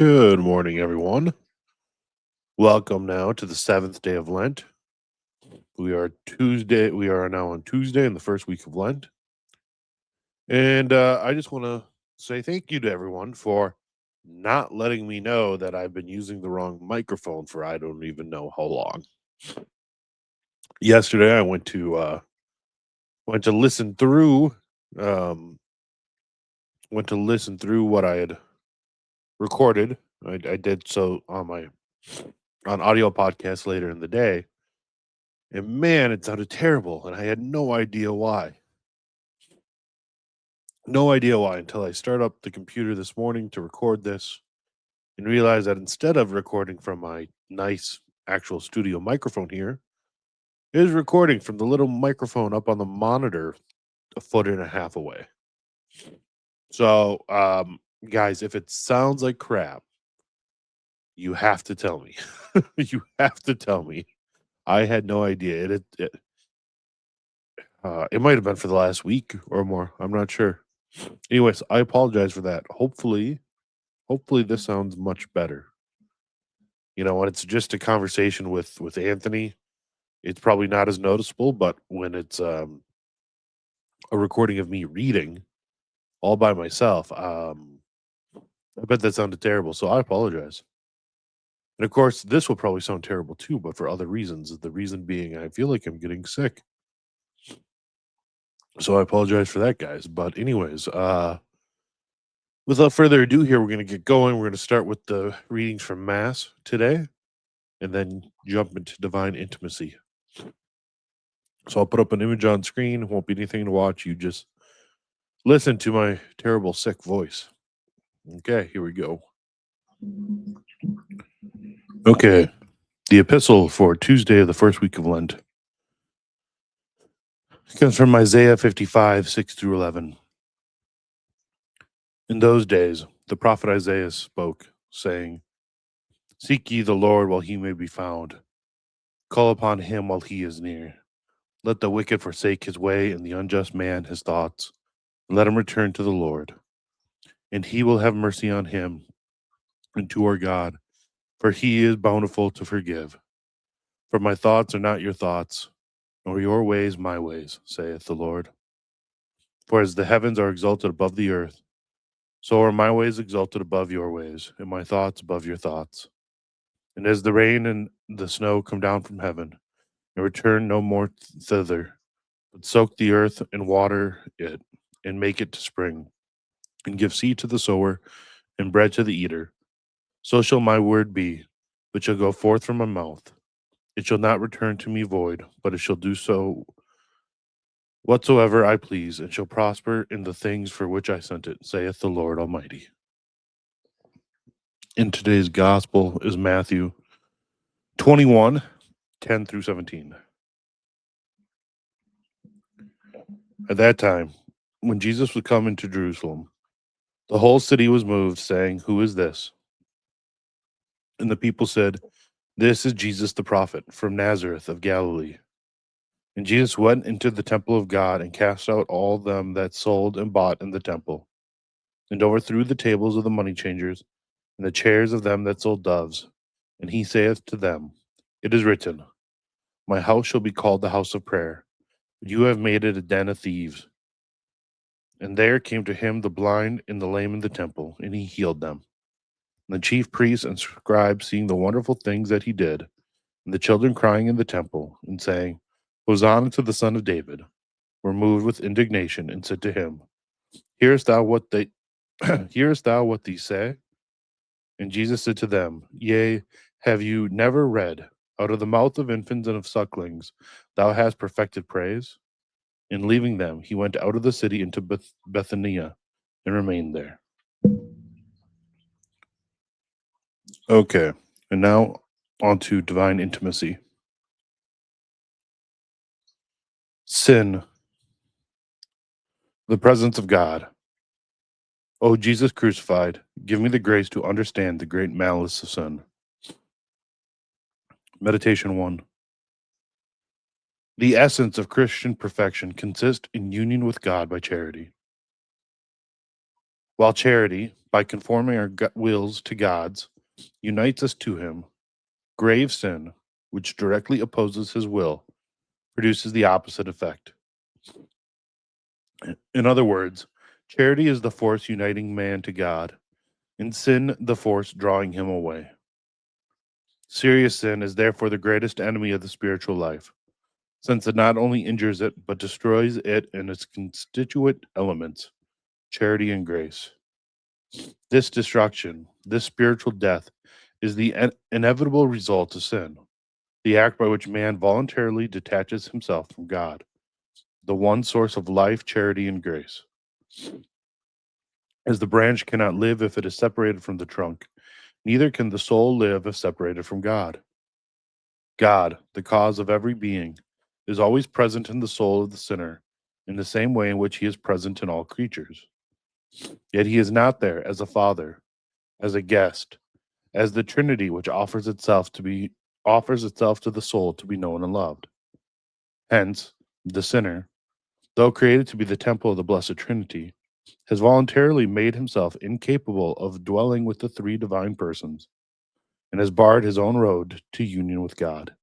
Good morning, everyone. Welcome now to the seventh day of Lent. We are now on Tuesday in the first week of Lent. And I just want to say thank you to everyone for not letting me know that I've been using the wrong microphone for I don't even know how long. Yesterday, I went to listen through um, went to listen through what I had recorded. I did so on audio podcast later in the day. And man, it sounded terrible, and I had no idea why. No idea why until I start up the computer this morning to record this and realize that instead of recording from my nice actual studio microphone here, it is recording from the little microphone up on the monitor a foot and a half away. So, guys, if it sounds like crap, you have to tell me. You have to tell me. I had no idea. It might have been for the last week or more. I'm not sure. Anyways, I apologize for that. Hopefully this sounds much better. When it's just a conversation with Anthony, it's probably not as noticeable, but when it's a recording of me reading all by myself, I bet that sounded terrible. So I apologize. And of course, this will probably sound terrible too, but for other reasons. The reason being I feel like I'm getting sick. So I apologize for that, guys. But anyways, without further ado here, we're going to get going. We're going to start with the readings from Mass today and then jump into divine intimacy. So I'll put up an image on screen. Won't be anything to watch. You just listen to my terrible sick voice. Okay, here we go. Okay, the epistle for Tuesday of the first week of Lent comes from Isaiah 55, 6 through 11. In those days, the prophet Isaiah spoke, saying, "Seek ye the Lord while he may be found. Call upon him while he is near. Let the wicked forsake his way, and the unjust man his thoughts. And let him return to the Lord, and he will have mercy on him and to our God, for he is bountiful to forgive. For my thoughts are not your thoughts, nor your ways my ways, saith the Lord. For as the heavens are exalted above the earth, so are my ways exalted above your ways, and my thoughts above your thoughts. And as the rain and the snow come down from heaven, and return no more thither, but soak the earth and water it, and make it to spring, and give seed to the sower, and bread to the eater, so shall my word be, which shall go forth from my mouth. It shall not return to me void, but it shall do so whatsoever I please, and shall prosper in the things for which I sent it, saith the Lord Almighty. In today's gospel is Matthew 21, 10 through 17. At that time, when Jesus was come into Jerusalem, the whole city was moved, saying, Who is this? And the people said, This is Jesus the prophet, from Nazareth of Galilee. And Jesus went into the temple of God, and cast out all them that sold and bought in the temple, and overthrew the tables of the money changers, and the chairs of them that sold doves. And he saith to them, It is written, My house shall be called the house of prayer, but you have made it a den of thieves. And there came to him the blind and the lame in the temple, and he healed them. And the chief priests and scribes, seeing the wonderful things that he did, and the children crying in the temple, and saying, Hosanna to the Son of David, were moved with indignation, and said to him, Hearest thou what they hearest thou what these say? And Jesus said to them, Yea, have you never read, Out of the mouth of infants and of sucklings thou hast perfected praise? And leaving them, he went out of the city into Bethania, and remained there. Okay, and now on to divine intimacy. Sin, the presence of God. O Jesus crucified, give me the grace to understand the great malice of sin. Meditation 1. The essence of Christian perfection consists in union with God by charity. while charity, by conforming our wills to God's, unites us to Him. Grave sin, which directly opposes His will, produces the opposite effect. In other words, charity is the force uniting man to God, and sin the force drawing him away. Serious sin is therefore the greatest enemy of the spiritual life, since it not only injures it, but destroys it in its constituent elements, charity and grace. This destruction, this spiritual death, is the inevitable result of sin, the act by which man voluntarily detaches himself from God, the one source of life, charity, and grace. As the branch cannot live if it is separated from the trunk, neither can the soul live if separated from God. God, the cause of every being, is always present in the soul of the sinner in the same way in which he is present in all creatures. Yet he is not there as a father, as a guest, as the Trinity which offers itself to the soul to be known and loved. Hence, the sinner, though created to be the temple of the Blessed Trinity, has voluntarily made himself incapable of dwelling with the three divine persons, and has barred his own road to union with God.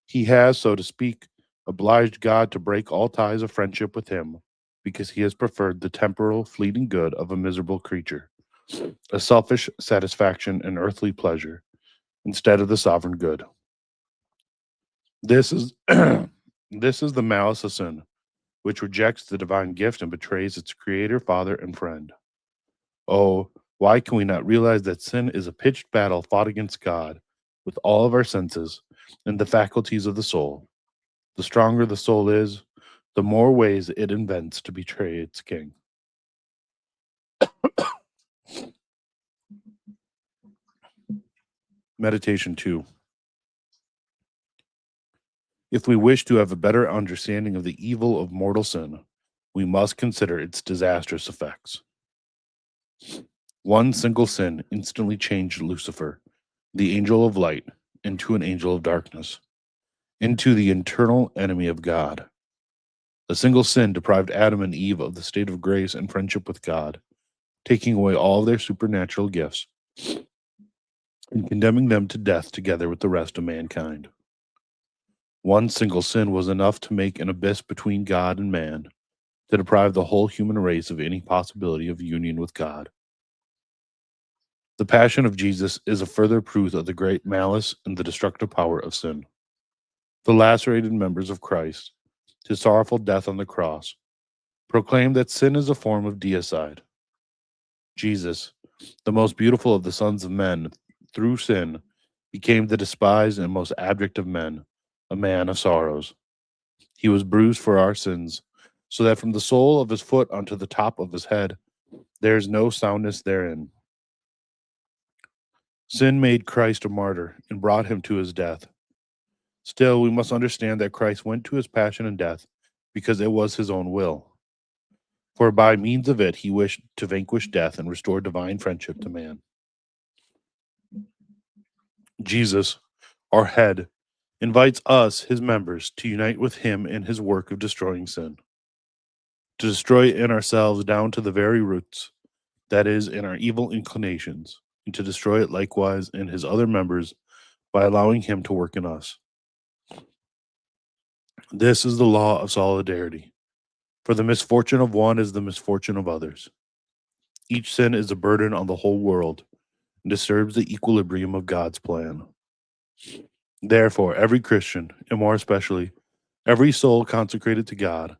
He has, so to speak, obliged God to break all ties of friendship with him, because he has preferred the temporal, fleeting good of a miserable creature, a selfish satisfaction and earthly pleasure, instead of the sovereign good. This is this is the malice of sin, which rejects the divine gift and betrays its creator, father, and friend. Oh, why can we not realize that sin is a pitched battle fought against God with all of our senses and the faculties of the soul? The stronger the soul is, the more ways it invents to betray its king. Meditation 2. If we wish to have a better understanding of the evil of mortal sin, we must consider its disastrous effects. One single sin instantly changed Lucifer, the angel of light, into an angel of darkness, into the eternal enemy of God. A single sin deprived Adam and Eve of the state of grace and friendship with God, taking away all their supernatural gifts and condemning them to death together with the rest of mankind. One single sin was enough to make an abyss between God and man, to deprive the whole human race of any possibility of union with God. The passion of Jesus is a further proof of the great malice and the destructive power of sin. The lacerated members of Christ, his sorrowful death on the cross, proclaim that sin is a form of deicide. Jesus, the most beautiful of the sons of men, through sin, became the despised and most abject of men, a man of sorrows. He was bruised for our sins, so that from the sole of his foot unto the top of his head, there is no soundness therein. Sin made Christ a martyr and brought him to his death. Still, we must understand that Christ went to his passion and death because it was his own will. For by means of it, he wished to vanquish death and restore divine friendship to man. Jesus, our head, invites us, his members, to unite with him in his work of destroying sin, to destroy it in ourselves down to the very roots, that is, in our evil inclinations, and to destroy it likewise in his other members by allowing him to work in us. This is the law of solidarity, for the misfortune of one is the misfortune of others. Each sin is a burden on the whole world and disturbs the equilibrium of God's plan. Therefore, every Christian, and more especially every soul consecrated to God,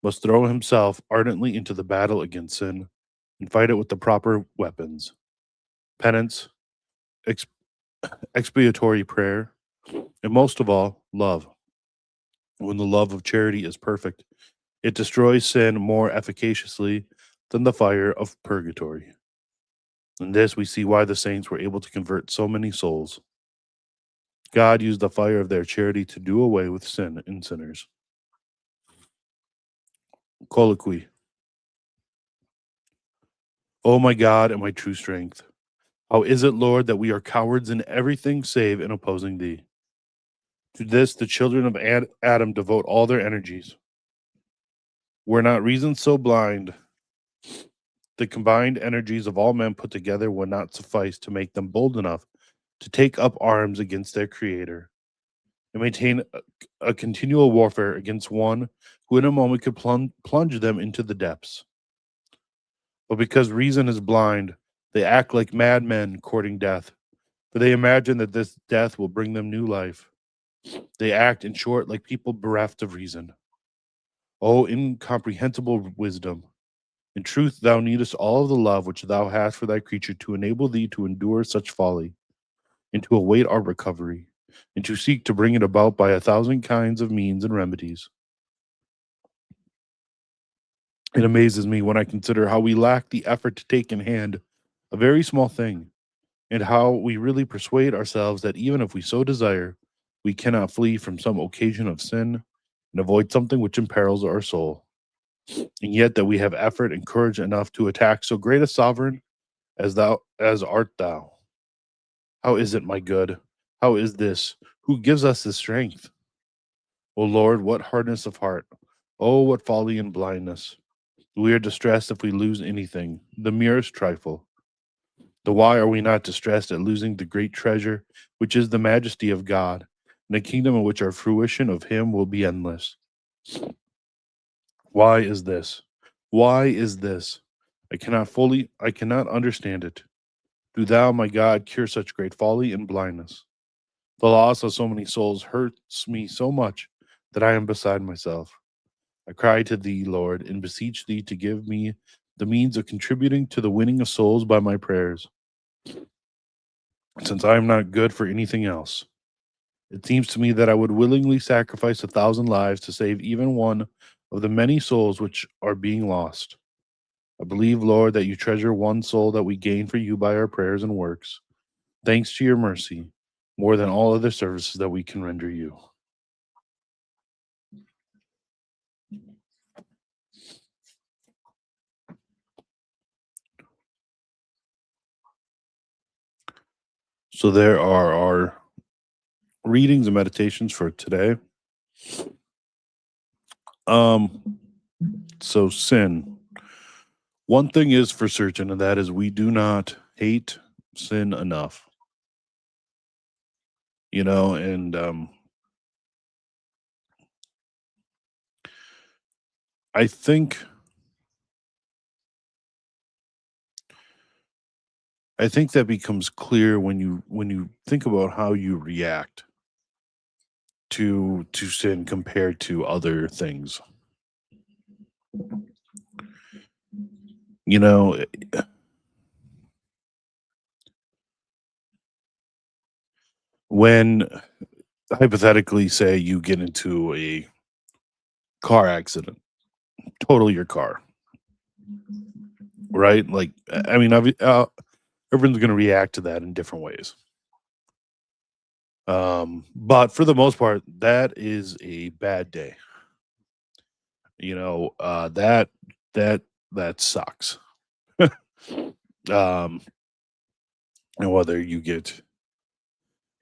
must throw himself ardently into the battle against sin and fight it with the proper weapons: penance, expiatory prayer, and most of all, love. When the love of charity is perfect, it destroys sin more efficaciously than the fire of purgatory. In this, we see why the saints were able to convert so many souls. God used the fire of their charity to do away with sin in sinners. Colloquy. O my God and my true strength, how is it, Lord, that we are cowards in everything save in opposing thee? To this the children of Adam devote all their energies. Were not reason so blind The combined energies of all men put together would not suffice to make them bold enough to take up arms against their Creator and maintain a continual warfare against one who in a moment could plunge them into the depths. But because reason is blind, they act like madmen courting death, for they imagine that this death will bring them new life. They act, in short, like people bereft of reason. O incomprehensible wisdom! In truth, thou needest all of the love which thou hast for thy creature to enable thee to endure such folly, and to await our recovery, and to seek to bring it about by 1,000 kinds of means and remedies. It amazes me when I consider how we lack the effort to take in hand a very small thing, and how we really persuade ourselves that even if we so desire, we cannot flee from some occasion of sin and avoid something which imperils our soul. And yet that we have effort and courage enough to attack so great a sovereign as art thou. How is it, my good? How is this? Who gives us the strength? O Lord, what hardness of heart! Oh, what folly and blindness! We are distressed if we lose anything, the merest trifle. Though why are we not distressed at losing the great treasure, which is the majesty of God, and a kingdom in which our fruition of Him will be endless? Why is this? Why is this? I cannot understand it. Do thou, my God, cure such great folly and blindness. The loss of so many souls hurts me so much that I am beside myself. I cry to thee, Lord, and beseech thee to give me the means of contributing to the winning of souls by my prayers, since I am not good for anything else. It seems to me that I would willingly sacrifice 1,000 lives to save even one of the many souls which are being lost. I believe, Lord, that you treasure one soul that we gain for you by our prayers and works, thanks to your mercy, more than all other services that we can render you. So there are our readings and meditations for today. So sin. One thing is for certain, and that is we do not hate sin enough. And I think that becomes clear when you think about how you react to sin compared to other things. You know, when hypothetically say you get into a car accident, total your car, right? Like, I mean, everyone's going to react to that in different ways. But for the most part, that is a bad day. That sucks. um, and whether you get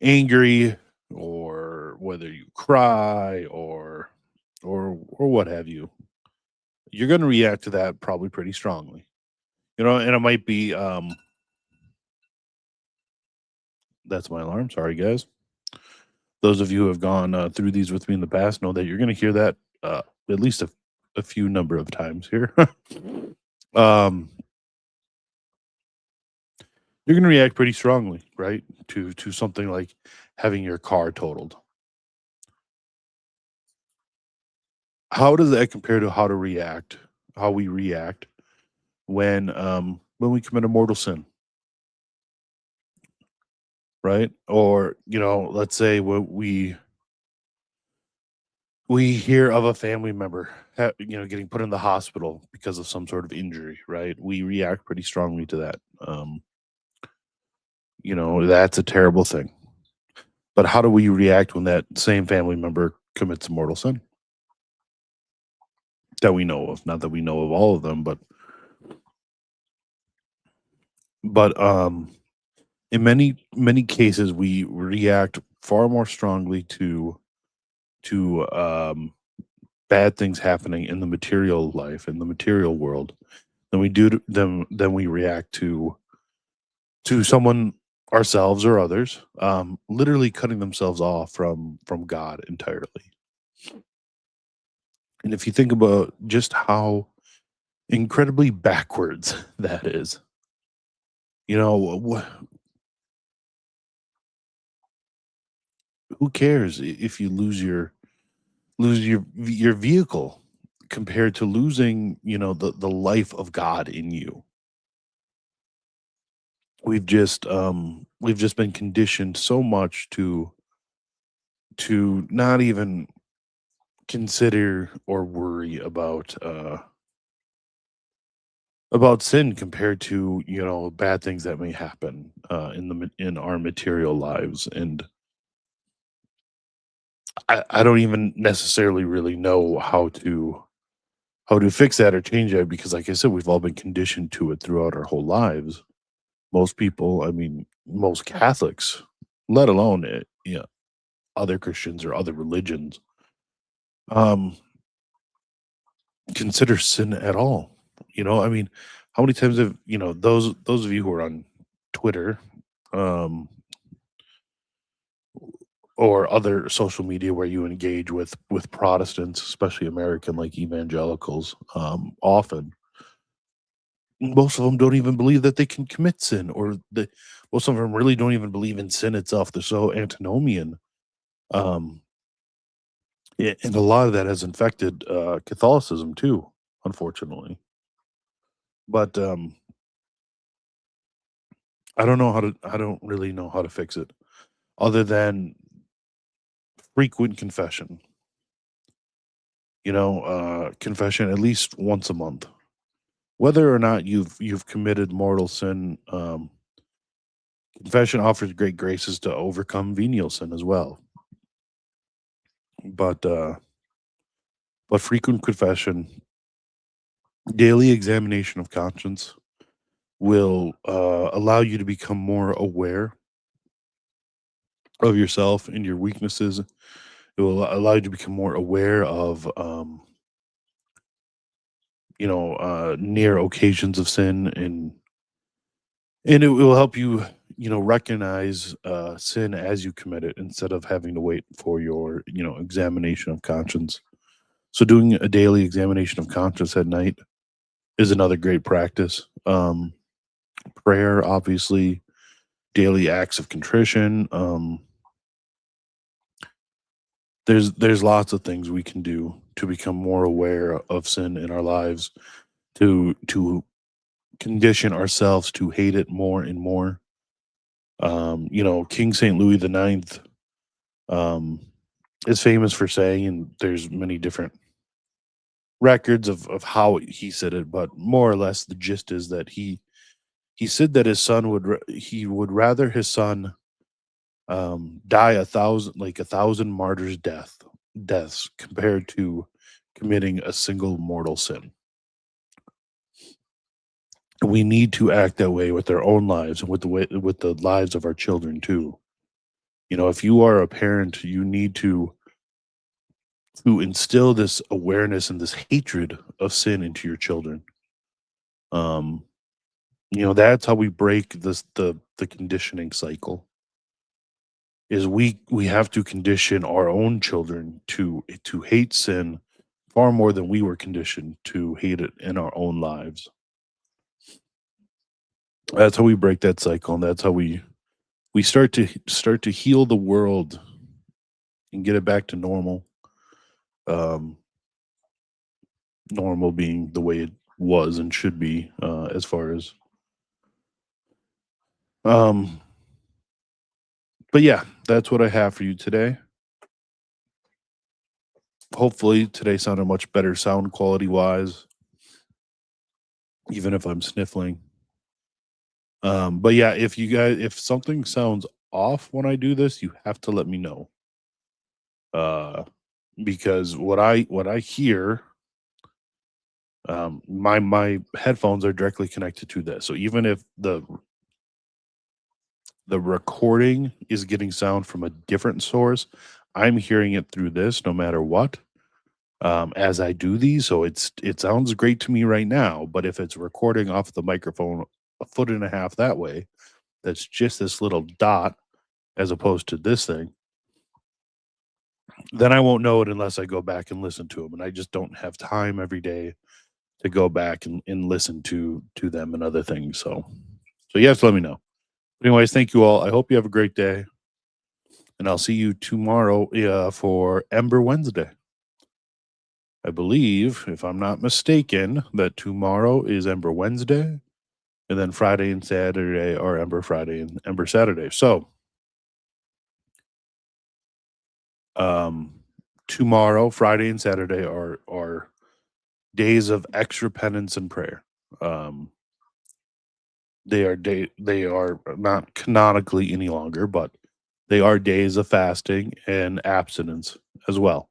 angry or whether you cry or what have you, you're going to react to that probably pretty strongly. And it might be that's my alarm. Sorry, guys. Those of you who have gone through these with me in the past know that you're going to hear that at least a few number of times here. um, you're going to react pretty strongly, right, to something like having your car totaled. How does that compare to how we react when we commit a mortal sin, right? Or let's say we hear of a family member getting put in the hospital because of some sort of injury, right? We react pretty strongly to that. That's a terrible thing. But how do we react when that same family member commits a mortal sin that we know of? Not that we know of all of them, but in many cases we react far more strongly to bad things happening in the material life, in the material world, than we do to them than we react to someone, ourselves or others, literally cutting themselves off from God entirely. And if you think about just how incredibly backwards that is, you know, who cares if you lose your vehicle compared to losing, the life of God in you. We've just been conditioned so much to not even consider or worry about sin compared to, bad things that may happen in our material lives. And I don't even necessarily really know how to fix that or change that, because like I said, we've all been conditioned to it throughout our whole lives. Most people, I mean, most Catholics, let alone other Christians or other religions, um, consider sin at all. I mean, how many times have those of you who are on Twitter, um, or other social media where you engage with Protestants, especially American like evangelicals, often most of them don't even believe that they can commit sin, or most of them really don't even believe in sin itself. They're so antinomian. Um, and a lot of that has infected Catholicism too, unfortunately. But I don't really know how to fix it other than frequent confession. Confession at least once a month, whether or not you've committed mortal sin. Confession offers great graces to overcome venial sin as well. But frequent confession, daily examination of conscience will allow you to become more aware of yourself and your weaknesses. It will allow you to become more aware of, near occasions of sin, and it will help you, recognize sin as you commit it instead of having to wait for your, examination of conscience. So doing a daily examination of conscience at night is another great practice. Prayer, obviously, daily acts of contrition. There's lots of things we can do to become more aware of sin in our lives, to condition ourselves to hate it more and more. King Saint Louis the Ninth um, is famous for saying, and there's many different records of how he said it, but more or less the gist is that he said that he would rather his son die a thousand martyrs deaths compared to committing a single mortal sin. We need to act that way with our own lives and with the lives of our children too. If you are a parent, you need to instill this awareness and this hatred of sin into your children. Um, that's how we break the conditioning cycle. Is we have to condition our own children to hate sin far more than we were conditioned to hate it in our own lives. That's how we break that cycle, and that's how we start to heal the world and get it back to normal. Um, Normal being the way it was and should be, as far as um. But yeah, that's what I have for you today. Hopefully, today sounded much better sound quality wise, even if I'm sniffling. But yeah, if something sounds off when I do this, you have to let me know. Uh, because what I hear, my headphones are directly connected to this. So even if the recording is getting sound from a different source, I'm hearing it through this no matter what. as I do these. So it sounds great to me right now, but if it's recording off the microphone a foot and a half that way, that's just this little dot as opposed to this thing, then I won't know it unless I go back and listen to them. And I just don't have time every day to go back and listen to them and other things. So you have to let me know. Anyways, thank you all. I hope you have a great day. And I'll see you tomorrow for Ember Wednesday. I believe, if I'm not mistaken, that tomorrow is Ember Wednesday, and then Friday and Saturday are Ember Friday and Ember Saturday. So, um, tomorrow, Friday and Saturday are days of extra penance and prayer. Um, they are not canonically any longer, but they are days of fasting and abstinence as well.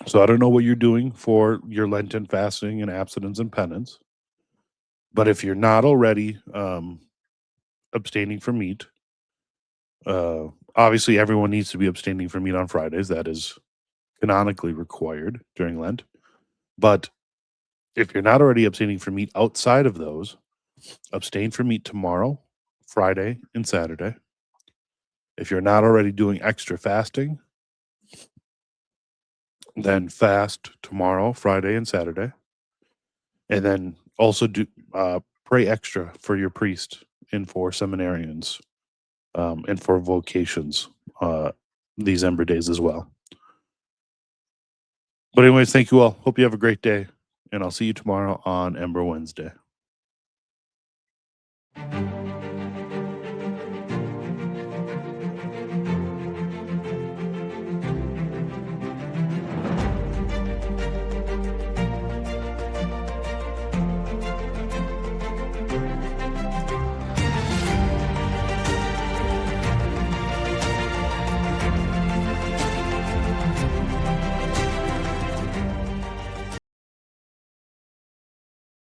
So I don't know what you're doing for your Lenten fasting and abstinence and penance, but if you're not already abstaining from meat, uh, obviously everyone needs to be abstaining from meat on Fridays. That is canonically required during Lent. But if you're not already abstaining from meat outside of those, abstain from meat tomorrow, Friday, and Saturday. If you're not already doing extra fasting, then fast tomorrow, Friday, and Saturday. And then also do pray extra for your priest and for seminarians and for vocations these Ember days as well. But anyways, thank you all. Hope you have a great day, and I'll see you tomorrow on Ember Wednesday.